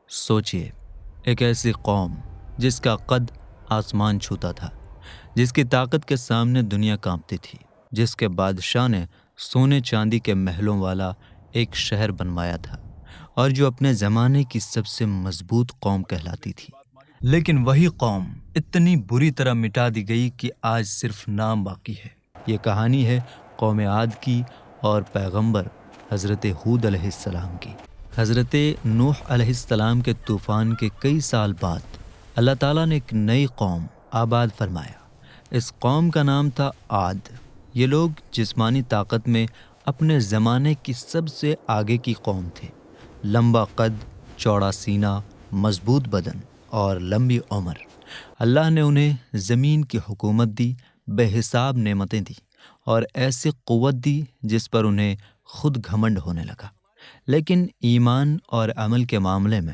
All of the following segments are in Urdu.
سوچئے، ایک ایسی قوم جس کا قد آسمان چھوتا تھا، جس کی طاقت کے سامنے دنیا کانپتی تھی، جس کے بادشاہ نے سونے چاندی کے محلوں والا ایک شہر بنوایا تھا، اور جو اپنے زمانے کی سب سے مضبوط قوم کہلاتی تھی۔ لیکن وہی قوم اتنی بری طرح مٹا دی گئی کہ آج صرف نام باقی ہے۔ یہ کہانی ہے قوم عاد کی اور پیغمبر حضرت ہود علیہ السلام کی۔ حضرت نوح علیہ السلام کے طوفان کے کئی سال بعد اللہ تعالیٰ نے ایک نئی قوم آباد فرمایا۔ اس قوم کا نام تھا عاد۔ یہ لوگ جسمانی طاقت میں اپنے زمانے کی سب سے آگے کی قوم تھے۔ لمبا قد، چوڑا سینہ، مضبوط بدن اور لمبی عمر۔ اللہ نے انہیں زمین کی حکومت دی، بے حساب نعمتیں دی اور ایسی قوت دی جس پر انہیں خود گھمنڈ ہونے لگا۔ لیکن ایمان اور عمل کے معاملے میں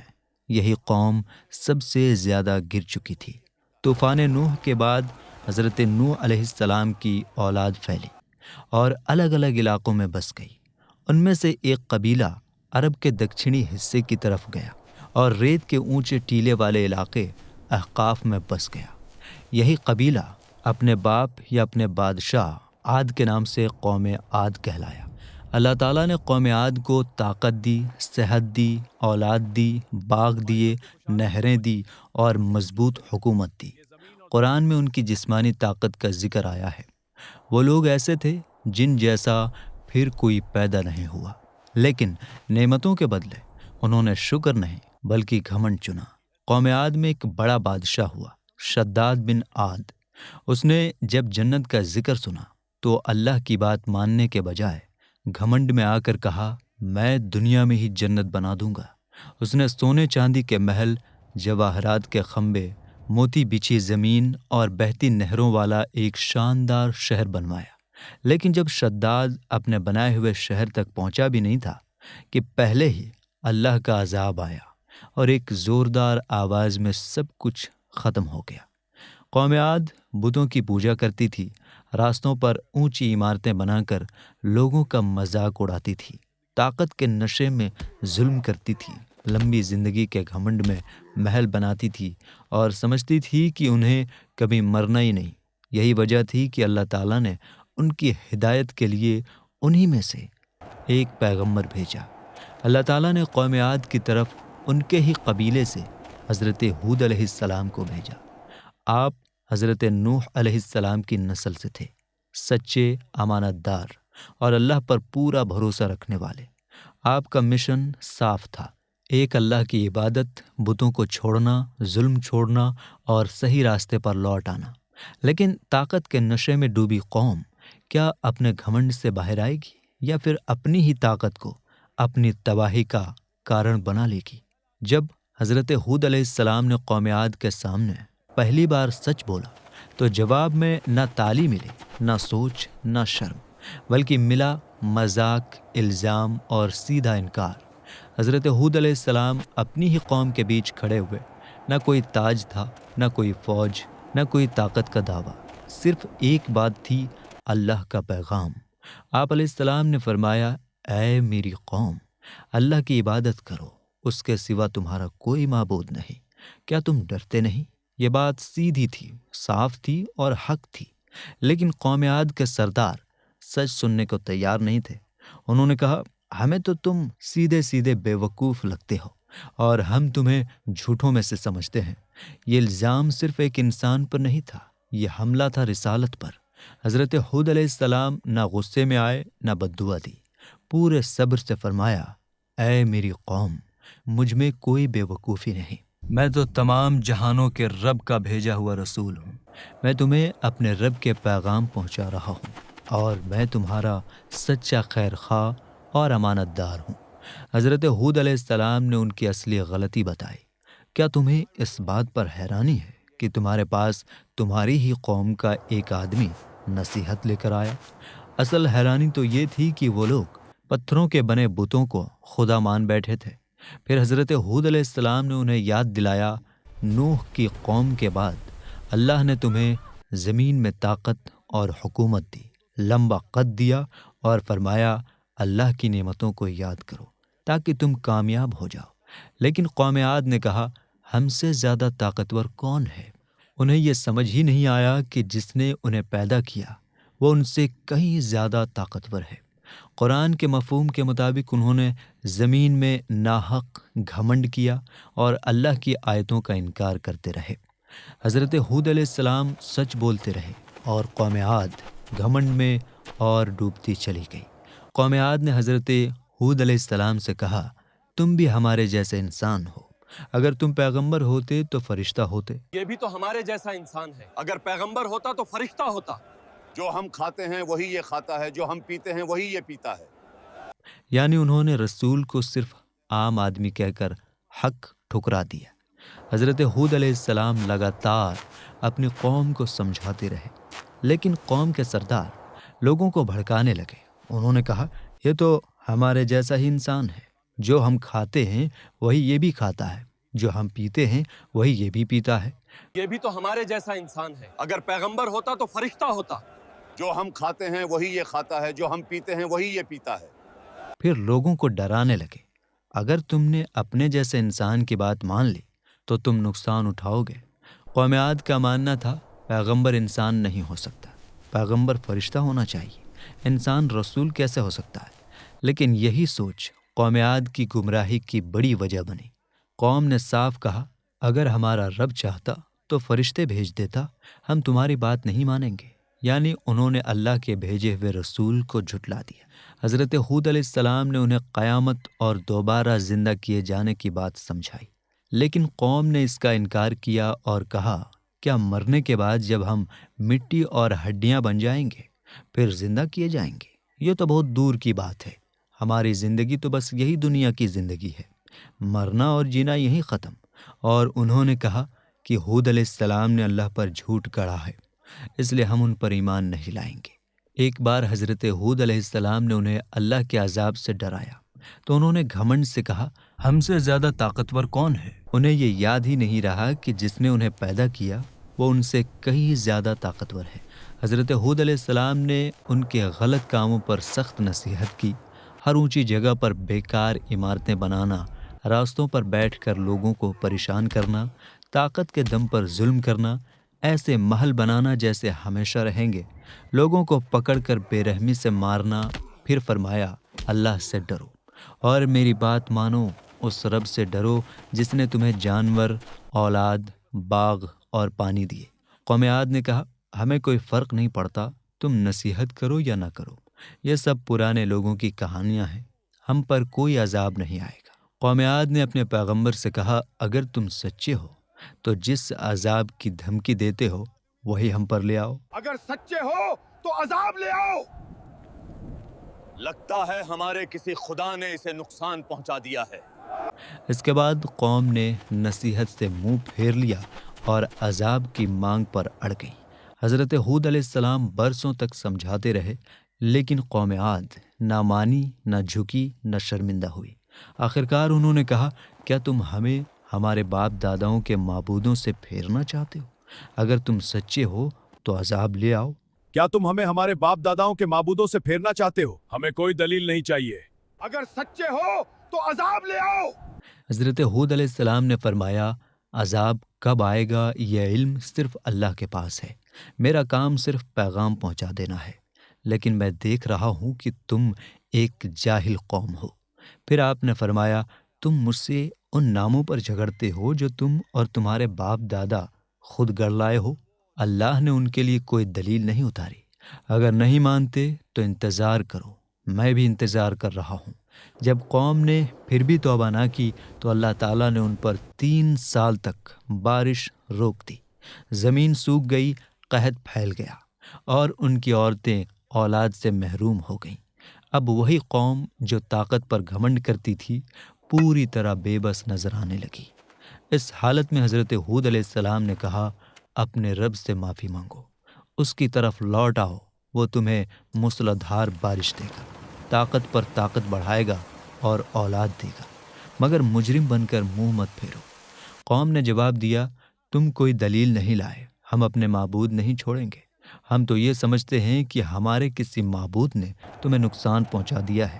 یہی قوم سب سے زیادہ گر چکی تھی۔ طوفان نوح کے بعد حضرت نوح علیہ السلام کی اولاد پھیلی اور الگ الگ علاقوں میں بس گئی۔ ان میں سے ایک قبیلہ عرب کے دکشنی حصے کی طرف گیا اور ریت کے اونچے ٹیلے والے علاقے احقاف میں بس گیا۔ یہی قبیلہ اپنے باپ یا اپنے بادشاہ عاد کے نام سے قوم عاد کہلایا۔ اللہ تعالیٰ نے قوم عاد کو طاقت دی، صحت دی، اولاد دی، باغ دیے، نہریں دی اور مضبوط حکومت دی۔ قرآن میں ان کی جسمانی طاقت کا ذکر آیا ہے۔ وہ لوگ ایسے تھے جن جیسا پھر کوئی پیدا نہیں ہوا، لیکن نعمتوں کے بدلے انہوں نے شکر نہیں بلکہ گھمنڈ چنا۔ قوم عاد میں ایک بڑا بادشاہ ہوا، شداد بن عاد۔ اس نے جب جنت کا ذکر سنا تو اللہ کی بات ماننے کے بجائے گھمنڈ میں آ کر کہا، میں دنیا میں ہی جنت بنا دوں گا۔ اس نے سونے چاندی کے محل، جواہرات کے کھمبے، موتی بچھی زمین اور بہتی نہروں والا ایک شاندار شہر بنوایا۔ لیکن جب شداد اپنے بنائے ہوئے شہر تک پہنچا بھی نہیں تھا کہ پہلے ہی اللہ کا عذاب آیا اور ایک زوردار آواز میں سب کچھ ختم ہو گیا۔ قوم عاد بتوں کی پوجا کرتی تھی، راستوں پر اونچی عمارتیں بنا کر لوگوں کا مذاق اڑاتی تھی، طاقت کے نشے میں ظلم کرتی تھی، لمبی زندگی کے گھمنڈ میں محل بناتی تھی اور سمجھتی تھی کہ انہیں کبھی مرنا ہی نہیں۔ یہی وجہ تھی کہ اللہ تعالیٰ نے ان کی ہدایت کے لیے انہی میں سے ایک پیغمبر بھیجا۔ اللہ تعالیٰ نے قوم عاد کی طرف ان کے ہی قبیلے سے حضرت ہود علیہ السلام کو بھیجا۔ آپ حضرت نوح علیہ السلام کی نسل سے تھے، سچے، امانت دار اور اللہ پر پورا بھروسہ رکھنے والے۔ آپ کا مشن صاف تھا، ایک اللہ کی عبادت، بتوں کو چھوڑنا، ظلم چھوڑنا اور صحیح راستے پر لوٹ آنا۔ لیکن طاقت کے نشے میں ڈوبی قوم کیا اپنے گھمنڈ سے باہر آئے گی یا پھر اپنی ہی طاقت کو اپنی تباہی کا کارن بنا لے گی؟ جب حضرت ہود علیہ السلام نے قوم عاد کے سامنے پہلی بار سچ بولا تو جواب میں نہ تعلیم ملی، نہ سوچ، نہ شرم، بلکہ ملا مذاق، الزام اور سیدھا انکار۔ حضرت ہود علیہ السلام اپنی ہی قوم کے بیچ کھڑے ہوئے، نہ کوئی تاج تھا، نہ کوئی فوج، نہ کوئی طاقت کا دعویٰ، صرف ایک بات تھی، اللہ کا پیغام۔ آپ علیہ السلام نے فرمایا، اے میری قوم، اللہ کی عبادت کرو، اس کے سوا تمہارا کوئی معبود نہیں۔ کیا تم ڈرتے نہیں؟ یہ بات سیدھی تھی، صاف تھی اور حق تھی، لیکن قوم عاد کے سردار سچ سننے کو تیار نہیں تھے۔ انہوں نے کہا، ہمیں تو تم سیدھے سیدھے بے وقوف لگتے ہو اور ہم تمہیں جھوٹوں میں سے سمجھتے ہیں۔ یہ الزام صرف ایک انسان پر نہیں تھا، یہ حملہ تھا رسالت پر۔ حضرت ہود علیہ السلام نہ غصے میں آئے نہ بددعا دی، پورے صبر سے فرمایا، اے میری قوم، مجھ میں کوئی بے وقوفی نہیں، میں تو تمام جہانوں کے رب کا بھیجا ہوا رسول ہوں۔ میں تمہیں اپنے رب کے پیغام پہنچا رہا ہوں اور میں تمہارا سچا خیر خواہ اور امانت دار ہوں۔ حضرت ہود علیہ السلام نے ان کی اصلی غلطی بتائی۔ کیا تمہیں اس بات پر حیرانی ہے کہ تمہارے پاس تمہاری ہی قوم کا ایک آدمی نصیحت لے کر آیا؟ اصل حیرانی تو یہ تھی کہ وہ لوگ پتھروں کے بنے بتوں کو خدا مان بیٹھے تھے۔ پھر حضرت ہود علیہ السلام نے انہیں یاد دلایا، نوح کی قوم کے بعد اللہ نے تمہیں زمین میں طاقت اور حکومت دی، لمبا قد دیا اور فرمایا، اللہ کی نعمتوں کو یاد کرو تاکہ تم کامیاب ہو جاؤ۔ لیکن قوم عاد نے کہا ہم سے زیادہ طاقتور کون ہے؟ انہیں یہ سمجھ ہی نہیں آیا کہ جس نے انہیں پیدا کیا وہ ان سے کہیں زیادہ طاقتور ہے۔ قرآن کے مفہوم کے مطابق انہوں نے زمین میں ناحق گھمنڈ کیا اور اللہ کی آیتوں کا انکار کرتے رہے۔ حضرت ہود علیہ السلام سچ بولتے رہے اور قوم عاد گھمنڈ میں اور ڈوبتی چلی گئی۔ قوم عاد نے حضرت ہود علیہ السلام سے کہا تم بھی ہمارے جیسے انسان ہو، اگر تم پیغمبر ہوتے تو فرشتہ ہوتے۔ یہ بھی تو ہمارے جیسا انسان ہے، اگر پیغمبر ہوتا تو فرشتہ ہوتا۔ جو ہم کھاتے ہیں وہی یہ کھاتا ہے، جو ہم پیتے ہیں وہی یہ پیتا ہے۔ یعنی انہوں نے رسول کو صرف عام آدمی کہہ کر حق ٹھکرا دیا۔ حضرت ہود علیہ السلام لگاتار اپنی قوم کو سمجھاتے رہے، لیکن قوم کے سردار لوگوں کو بھڑکانے لگے۔ انہوں نے کہا یہ تو ہمارے جیسا ہی انسان ہے، جو ہم کھاتے ہیں وہی یہ بھی کھاتا ہے، جو ہم پیتے ہیں وہی یہ بھی پیتا ہے۔ یہ بھی تو ہمارے جیسا انسان ہے، اگر پیغمبر ہوتا تو فرشتہ ہوتا۔ جو ہم کھاتے ہیں وہی یہ کھاتا ہے، جو ہم پیتے ہیں وہی یہ پیتا ہے۔ پھر لوگوں کو ڈرانے لگے، اگر تم نے اپنے جیسے انسان کی بات مان لی تو تم نقصان اٹھاؤ گے۔ قوم عاد کا ماننا تھا پیغمبر انسان نہیں ہو سکتا، پیغمبر فرشتہ ہونا چاہیے، انسان رسول کیسے ہو سکتا ہے؟ لیکن یہی سوچ قوم عاد کی گمراہی کی بڑی وجہ بنی۔ قوم نے صاف کہا اگر ہمارا رب چاہتا تو فرشتے بھیج دیتا، ہم تمہاری بات نہیں مانیں گے۔ یعنی انہوں نے اللہ کے بھیجے ہوئے رسول کو جھٹلا دیا۔ حضرت ہود علیہ السلام نے انہیں قیامت اور دوبارہ زندہ کیے جانے کی بات سمجھائی، لیکن قوم نے اس کا انکار کیا اور کہا کیا مرنے کے بعد جب ہم مٹی اور ہڈیاں بن جائیں گے پھر زندہ کیے جائیں گے؟ یہ تو بہت دور کی بات ہے، ہماری زندگی تو بس یہی دنیا کی زندگی ہے، مرنا اور جینا یہی ختم۔ اور انہوں نے کہا کہ ہود علیہ السلام نے اللہ پر جھوٹ گڑھا ہے، اس لیے ہم ان پر ایمان نہیں لائیں گے۔ ایک بار حضرت ہود علیہ السلام نے انہیں اللہ کے عذاب سے ڈرایا تو انہوں نے گھمنڈ سے کہا ہم سے زیادہ طاقتور کون ہے؟ انہیں یہ یاد ہی نہیں رہا کہ جس نے انہیں پیدا کیا وہ ان سے کہیں زیادہ طاقتور ہے۔ حضرت ہود علیہ السلام نے ان کے غلط کاموں پر سخت نصیحت کی۔ ہر اونچی جگہ پر بیکار عمارتیں بنانا، راستوں پر بیٹھ کر لوگوں کو پریشان کرنا، طاقت کے دم پر ظلم کرنا، ایسے محل بنانا جیسے ہمیشہ رہیں گے، لوگوں کو پکڑ کر بے رحمی سے مارنا۔ پھر فرمایا اللہ سے ڈرو اور میری بات مانو، اس رب سے ڈرو جس نے تمہیں جانور، اولاد، باغ اور پانی دیے۔ قوم عاد نے کہا ہمیں کوئی فرق نہیں پڑتا، تم نصیحت کرو یا نہ کرو، یہ سب پرانے لوگوں کی کہانیاں ہیں، ہم پر کوئی عذاب نہیں آئے گا۔ قوم عاد نے اپنے پیغمبر سے کہا اگر تم سچے ہو تو جس عذاب کی دھمکی دیتے ہو وہی ہم پر لے آؤ۔ اگر سچے ہو تو عذاب لے آؤ۔ لگتا ہے ہمارے کسی خدا نے اسے نقصان پہنچا دیا ہے۔ اس کے بعد قوم نے نصیحت سے منہ پھیر لیا اور عذاب کی مانگ پر اڑ گئی۔ حضرت ہود علیہ السلام برسوں تک سمجھاتے رہے، لیکن قوم عاد نہ مانی، نہ جھکی، نہ شرمندہ ہوئی۔ آخرکار انہوں نے کہا کیا تم ہمیں ہمارے باپ داداؤں کے معبودوں سے پھیرنا چاہتے ہو؟ اگر تم سچے ہو تو عذاب لے آؤ۔ کیا تم ہمیں ہمارے باپ داداؤں کے معبودوں سے پھیرنا چاہتے ہو؟ ہمیں کوئی دلیل نہیں چاہیے۔ اگر سچے ہو تو عذاب لے آؤ۔ حضرت ہود علیہ السلام نے فرمایا عذاب کب آئے گا یہ علم صرف اللہ کے پاس ہے، میرا کام صرف پیغام پہنچا دینا ہے، لیکن میں دیکھ رہا ہوں کہ تم ایک جاہل قوم ہو۔ پھر آپ نے فرمایا تم مجھ سے ان ناموں پر جھگڑتے ہو جو تم اور تمہارے باپ دادا خود گڑ لائے ہو، اللہ نے ان کے لیے کوئی دلیل نہیں اتاری۔ اگر نہیں مانتے تو انتظار کرو، میں بھی انتظار کر رہا ہوں۔ جب قوم نے پھر بھی توبہ نہ کی تو اللہ تعالیٰ نے ان پر 3 سال تک بارش روک دی، زمین سوکھ گئی، قحط پھیل گیا اور ان کی عورتیں اولاد سے محروم ہو گئیں۔ اب وہی قوم جو طاقت پر گھمنڈ کرتی تھی پوری طرح بے بس نظر آنے لگی۔ اس حالت میں حضرت ہود علیہ السلام نے کہا اپنے رب سے معافی مانگو، اس کی طرف لوٹ آؤ، وہ تمہیں موسلادھار بارش دے گا، طاقت پر طاقت بڑھائے گا اور اولاد دے گا، مگر مجرم بن کر منہ مت پھیرو۔ قوم نے جواب دیا تم کوئی دلیل نہیں لائے، ہم اپنے معبود نہیں چھوڑیں گے، ہم تو یہ سمجھتے ہیں کہ ہمارے کسی معبود نے تمہیں نقصان پہنچا دیا ہے۔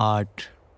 8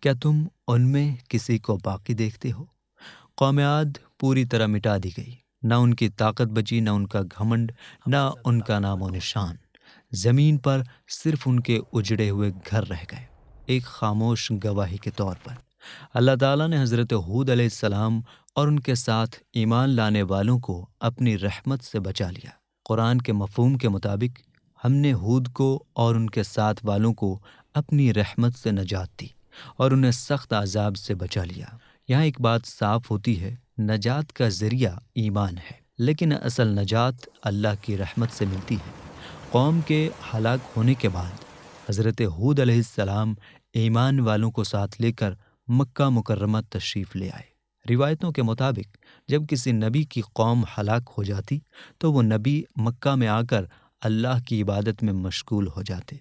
کیا تم ان میں کسی کو باقی دیکھتے ہو؟ قوم عاد پوری طرح مٹا دی گئی، نہ ان کی طاقت بچی، نہ ان کا گھمنڈ، نہ ان کا نام و نشان۔ زمین پر صرف ان کے اجڑے ہوئے گھر رہ گئے، ایک خاموش گواہی کے طور پر۔ اللہ تعالیٰ نے حضرت ہود علیہ السلام اور ان کے ساتھ ایمان لانے والوں کو اپنی رحمت سے بچا لیا۔ قرآن کے مفہوم کے مطابق ہم نے ہود کو اور ان کے ساتھ والوں کو اپنی رحمت سے نجات دی اور انہیں سخت عذاب سے بچا لیا۔ یہاں ایک بات صاف ہوتی ہے، نجات کا ذریعہ ایمان ہے، لیکن اصل نجات اللہ کی رحمت سے ملتی ہے۔ قوم کے ہلاک ہونے کے بعد حضرت ہود علیہ السلام ایمان والوں کو ساتھ لے کر مکہ مکرمہ تشریف لے آئے۔ روایتوں کے مطابق جب کسی نبی کی قوم ہلاک ہو جاتی تو وہ نبی مکہ میں آ کر اللہ کی عبادت میں مشغول ہو جاتے۔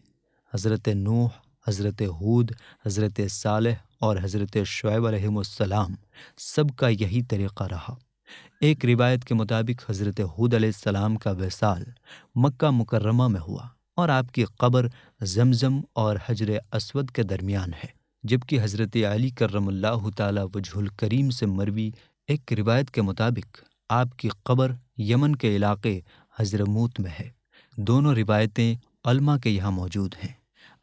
حضرت نوح، حضرت ہود، حضرت صالح اور حضرت شعیب علیہ السلام سب کا یہی طریقہ رہا۔ ایک روایت کے مطابق حضرت ہود علیہ السلام کا وصال مکہ مکرمہ میں ہوا اور آپ کی قبر زمزم اور حجر اسود کے درمیان ہے، جبکہ حضرت علی کرم اللہ تعالی وجہ الکریم سے مروی ایک روایت کے مطابق آپ کی قبر یمن کے علاقے حضرموت میں ہے۔ دونوں روایتیں علماء کے یہاں موجود ہیں۔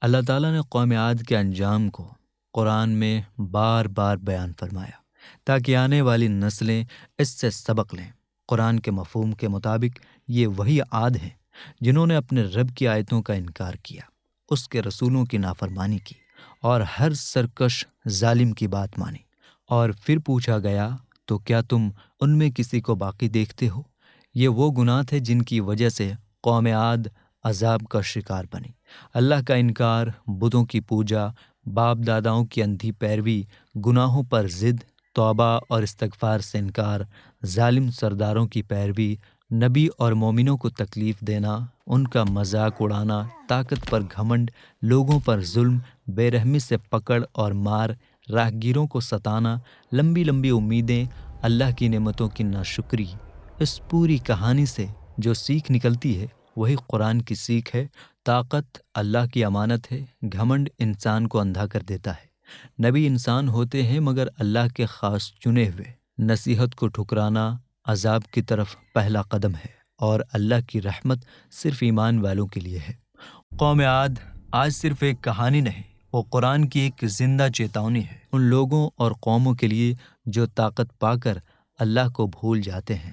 اللہ تعالیٰ نے قوم عاد کے انجام کو قرآن میں بار بار بیان فرمایا تاکہ آنے والی نسلیں اس سے سبق لیں۔ قرآن کے مفہوم کے مطابق یہ وہی عاد ہیں جنہوں نے اپنے رب کی آیتوں کا انکار کیا، اس کے رسولوں کی نافرمانی کی اور ہر سرکش ظالم کی بات مانی۔ اور پھر پوچھا گیا تو کیا تم ان میں کسی کو باقی دیکھتے ہو؟ یہ وہ گناہ تھے جن کی وجہ سے قوم عاد عذاب کا شکار بنی۔ اللہ کا انکار، بتوں کی پوجا، باپ داداؤں کی اندھی پیروی، گناہوں پر ضد، توبہ اور استغفار سے انکار، ظالم سرداروں کی پیروی، نبی اور مومنوں کو تکلیف دینا، ان کا مذاق اڑانا، طاقت پر گھمنڈ، لوگوں پر ظلم، بے رحمی سے پکڑ اور مار، راہگیروں کو ستانا، لمبی لمبی امیدیں، اللہ کی نعمتوں کی ناشکری۔ اس پوری کہانی سے جو سیکھ نکلتی ہے وہی قرآن کی سیکھ ہے۔ طاقت اللہ کی امانت ہے، گھمنڈ انسان کو اندھا کر دیتا ہے۔ نبی انسان ہوتے ہیں مگر اللہ کے خاص چنے ہوئے۔ نصیحت کو ٹھکرانا عذاب کی طرف پہلا قدم ہے اور اللہ کی رحمت صرف ایمان والوں کے لیے ہے۔ قوم عاد آج صرف ایک کہانی نہیں، وہ قرآن کی ایک زندہ چیتونی ہے ان لوگوں اور قوموں کے لیے جو طاقت پا کر اللہ کو بھول جاتے ہیں۔